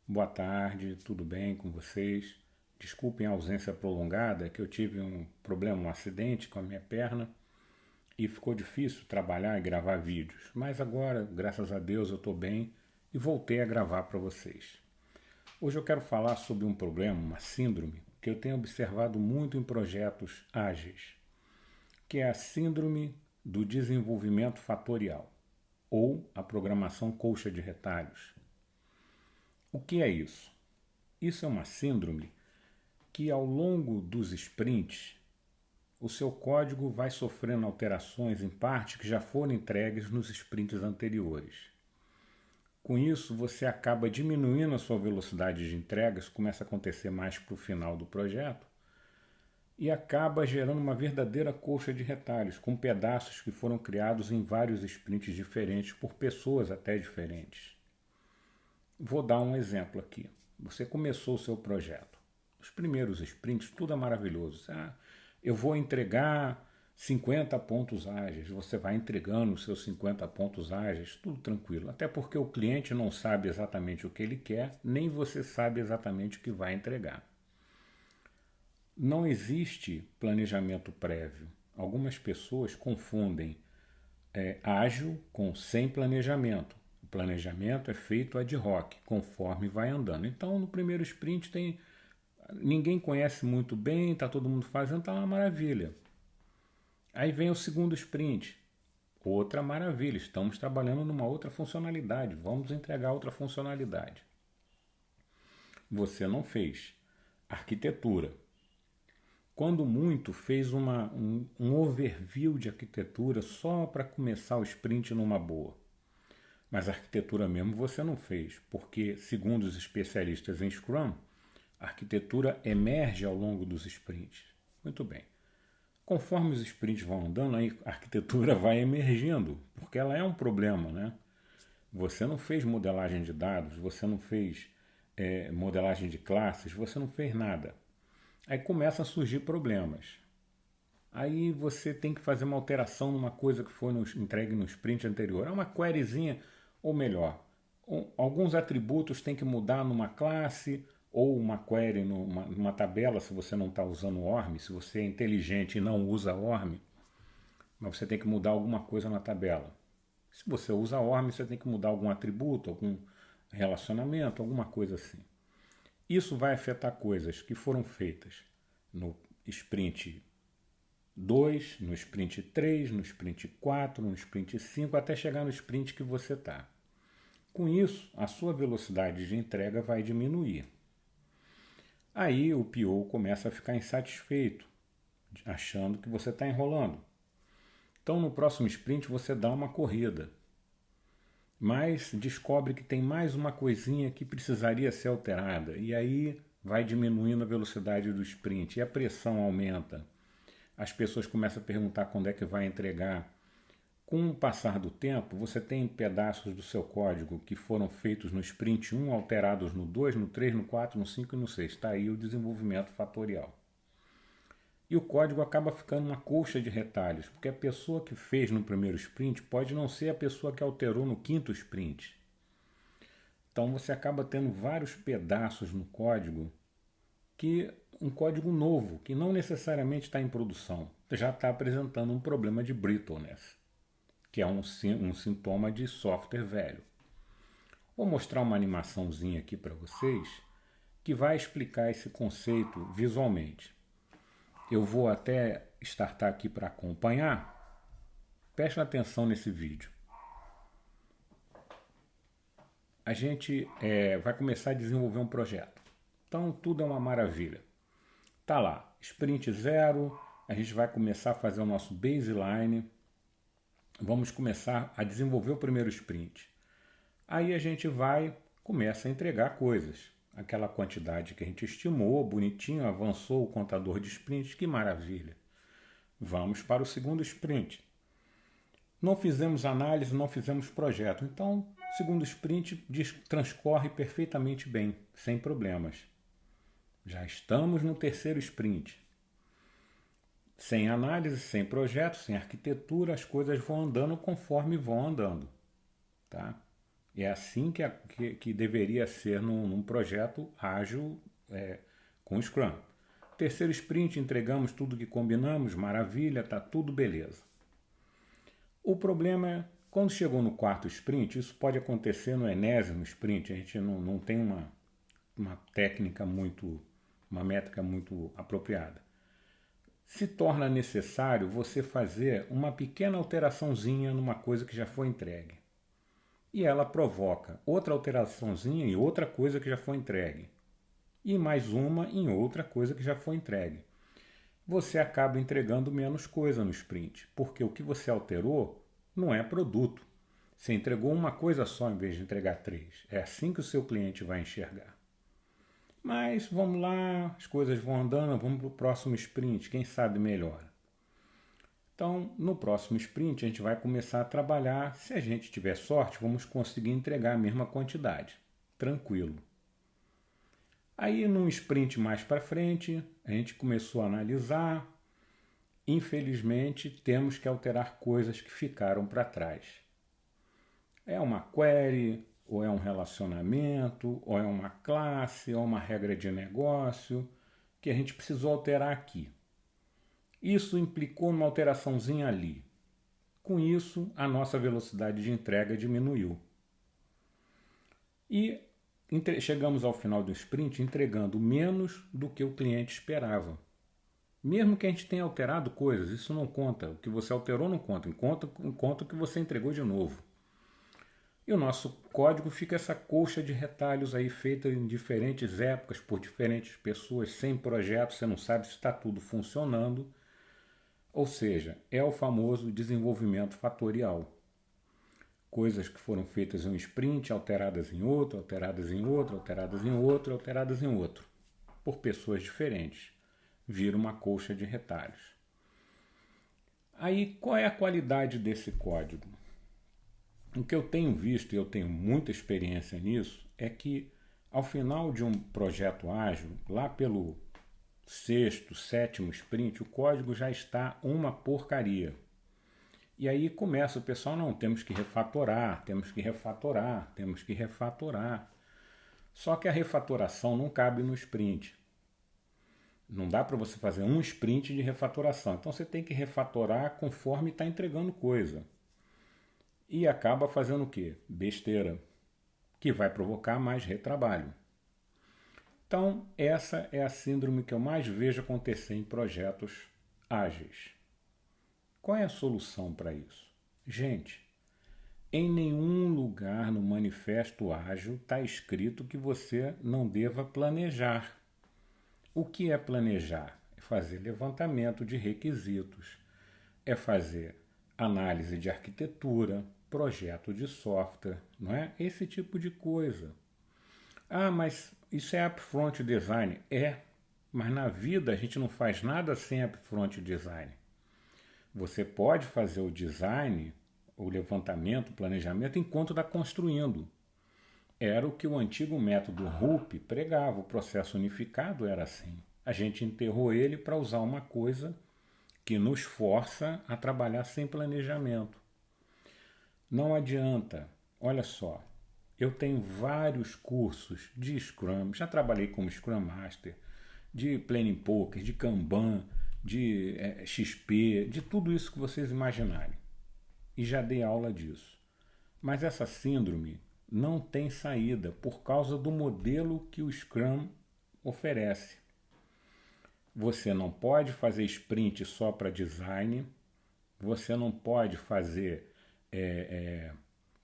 Boa tarde, tudo bem com vocês? Desculpem a ausência prolongada, que eu tive um problema, um acidente com a minha perna e ficou difícil trabalhar e gravar vídeos. Mas agora, graças a Deus, eu estou bem e voltei a gravar para vocês. Hoje eu quero falar sobre um problema, uma síndrome, que eu tenho observado muito em projetos ágeis, que é a síndrome do desenvolvimento fatorial, ou a programação colcha de retalhos. O que é isso? Isso é uma síndrome que ao longo dos sprints o seu código vai sofrendo alterações em parte que já foram entregues nos sprints anteriores. Com isso, você acaba diminuindo a sua velocidade de entregas, começa a acontecer mais para o final do projeto, e acaba gerando uma verdadeira colcha de retalhos, com pedaços que foram criados em vários sprints diferentes, por pessoas até diferentes. Vou dar um exemplo aqui. Você começou o seu projeto. Os primeiros sprints, tudo é maravilhoso. Eu vou entregar 50 pontos ágeis. Você vai entregando os seus 50 pontos ágeis, tudo tranquilo. Até porque o cliente não sabe exatamente o que ele quer, nem você sabe exatamente o que vai entregar. Não existe planejamento prévio. Algumas pessoas confundem ágil com sem planejamento. O planejamento é feito ad hoc, conforme vai andando. Então, no primeiro sprint ninguém conhece muito bem, está todo mundo fazendo, está uma maravilha. Aí vem o segundo sprint, outra maravilha, estamos trabalhando numa outra funcionalidade, vamos entregar outra funcionalidade. Você não fez arquitetura. Quando muito, fez um overview de arquitetura só para começar o sprint numa boa. Mas a arquitetura mesmo você não fez, porque, segundo os especialistas em Scrum, a arquitetura emerge ao longo dos sprints. Muito bem. Conforme os sprints vão andando, a arquitetura vai emergindo, porque ela é um problema, né? Você não fez modelagem de dados, você não fez modelagem de classes, você não fez nada. Aí começam a surgir problemas. Aí você tem que fazer uma alteração numa coisa que foi entregue no sprint anterior. É uma queryzinha, ou melhor, alguns atributos tem que mudar numa classe ou uma query numa tabela, se você não está usando o ORM, se você é inteligente e não usa ORM, mas você tem que mudar alguma coisa na tabela. Se você usa ORM, você tem que mudar algum atributo, algum relacionamento, alguma coisa assim. Isso vai afetar coisas que foram feitas no sprint 2, no sprint 3, no sprint 4, no sprint 5, até chegar no sprint que você está. Com isso, a sua velocidade de entrega vai diminuir. Aí o PO começa a ficar insatisfeito, achando que você está enrolando. Então no próximo sprint você dá uma corrida, mas descobre que tem mais uma coisinha que precisaria ser alterada, e aí vai diminuindo a velocidade do sprint e a pressão aumenta. As pessoas começam a perguntar quando é que vai entregar. Com o passar do tempo, você tem pedaços do seu código que foram feitos no sprint 1, alterados no 2, no 3, no 4, no 5 e no 6. Está aí o desenvolvimento fatorial. E o código acaba ficando uma colcha de retalhos, porque a pessoa que fez no primeiro sprint pode não ser a pessoa que alterou no quinto sprint. Então você acaba tendo vários pedaços no código, que um código novo, que não necessariamente está em produção, já está apresentando um problema de brittleness, que é um sintoma de software velho. Vou mostrar uma animaçãozinha aqui para vocês que vai explicar esse conceito visualmente. Eu vou até startar aqui para acompanhar. Preste atenção nesse vídeo. A gente vai começar a desenvolver um projeto. Então tudo é uma maravilha. Tá lá, sprint 0, a gente vai começar a fazer o nosso baseline. Vamos começar a desenvolver o primeiro sprint. Aí a gente começa a entregar coisas. Aquela quantidade que a gente estimou, bonitinho, avançou o contador de sprints, que maravilha. Vamos para o segundo sprint. Não fizemos análise, não fizemos projeto. Então, o segundo sprint transcorre perfeitamente bem, sem problemas. Já estamos no terceiro sprint. Sem análise, sem projeto, sem arquitetura, as coisas vão andando conforme vão andando. Tá? É assim que deveria ser num projeto ágil com Scrum. Terceiro sprint, entregamos tudo que combinamos, maravilha, tá tudo beleza. O problema é, quando chegou no quarto sprint, isso pode acontecer no enésimo sprint, a gente não tem uma técnica uma métrica muito apropriada. Se torna necessário você fazer uma pequena alteraçãozinha numa coisa que já foi entregue. E ela provoca outra alteraçãozinha em outra coisa que já foi entregue. E mais uma em outra coisa que já foi entregue. Você acaba entregando menos coisa no sprint, porque o que você alterou não é produto. Você entregou uma coisa só em vez de entregar 3. É assim que o seu cliente vai enxergar. Mas vamos lá, as coisas vão andando, vamos para o próximo sprint, quem sabe melhora. Então, no próximo sprint, a gente vai começar a trabalhar. Se a gente tiver sorte, vamos conseguir entregar a mesma quantidade. Tranquilo. Aí, num sprint mais para frente, a gente começou a analisar. Infelizmente, temos que alterar coisas que ficaram para trás. É uma query, ou é um relacionamento, ou é uma classe, ou uma regra de negócio, que a gente precisou alterar aqui. Isso implicou numa alteraçãozinha ali. Com isso, a nossa velocidade de entrega diminuiu. E chegamos ao final do sprint entregando menos do que o cliente esperava. Mesmo que a gente tenha alterado coisas, isso não conta. O que você alterou não conta. Conta o que você entregou de novo. E o nosso código fica essa colcha de retalhos aí feita em diferentes épocas, por diferentes pessoas, sem projeto, você não sabe se está tudo funcionando. Ou seja, é o famoso desenvolvimento fatorial. Coisas que foram feitas em um sprint, alteradas em outro, alteradas em outro, alteradas em outro, alteradas em outro, por pessoas diferentes. Vira uma colcha de retalhos. Aí, qual é a qualidade desse código? O que eu tenho visto, e eu tenho muita experiência nisso, é que ao final de um projeto ágil, lá pelo sexto, sétimo sprint, o código já está uma porcaria. E aí começa o pessoal, não, temos que refatorar, temos que refatorar, temos que refatorar. Só que a refatoração não cabe no sprint. Não dá para você fazer um sprint de refatoração. Então você tem que refatorar conforme está entregando coisa. E acaba fazendo o quê? Besteira, que vai provocar mais retrabalho. Então, essa é a síndrome que eu mais vejo acontecer em projetos ágeis. Qual é a solução para isso? Gente, em nenhum lugar no manifesto ágil está escrito que você não deva planejar. O que é planejar? É fazer levantamento de requisitos, é fazer análise de arquitetura, projeto de software, não é? Esse tipo de coisa. Ah, mas isso é upfront design. É, mas na vida a gente não faz nada sem upfront design. Você pode fazer o design, o levantamento, o planejamento enquanto está construindo. Era o que o antigo método RUP pregava, o processo unificado era assim. A gente enterrou ele para usar uma coisa que nos força a trabalhar sem planejamento. Não adianta. Olha só, eu tenho vários cursos de Scrum, já trabalhei como Scrum Master, de Planning Poker, de Kanban, de XP, de tudo isso que vocês imaginarem. E já dei aula disso. Mas essa síndrome não tem saída por causa do modelo que o Scrum oferece. Você não pode fazer sprint só para design, você não pode fazer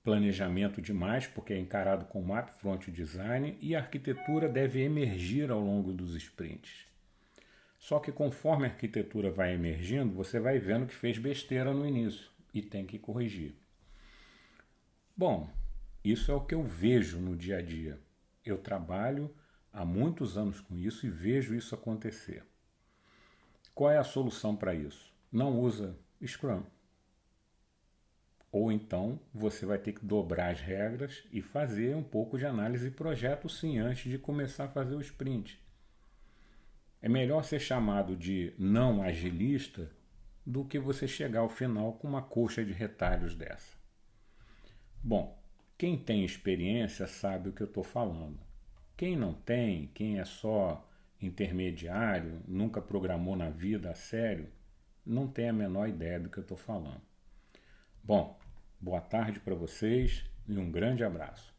planejamento demais, porque é encarado como upfront design, e a arquitetura deve emergir ao longo dos sprints. Só que conforme a arquitetura vai emergindo, você vai vendo que fez besteira no início e tem que corrigir. Bom, isso é o que eu vejo no dia a dia. Eu trabalho há muitos anos com isso e vejo isso acontecer. Qual é a solução para isso? Não usa Scrum. Ou então você vai ter que dobrar as regras e fazer um pouco de análise de projeto sim, antes de começar a fazer o sprint. É melhor ser chamado de não agilista do que você chegar ao final com uma colcha de retalhos dessa. Bom, Quem tem experiência sabe o que eu estou falando. Quem não tem, quem é só intermediário, nunca programou na vida a sério, não tem a menor ideia do que eu estou falando. Bom, boa tarde para vocês e um grande abraço.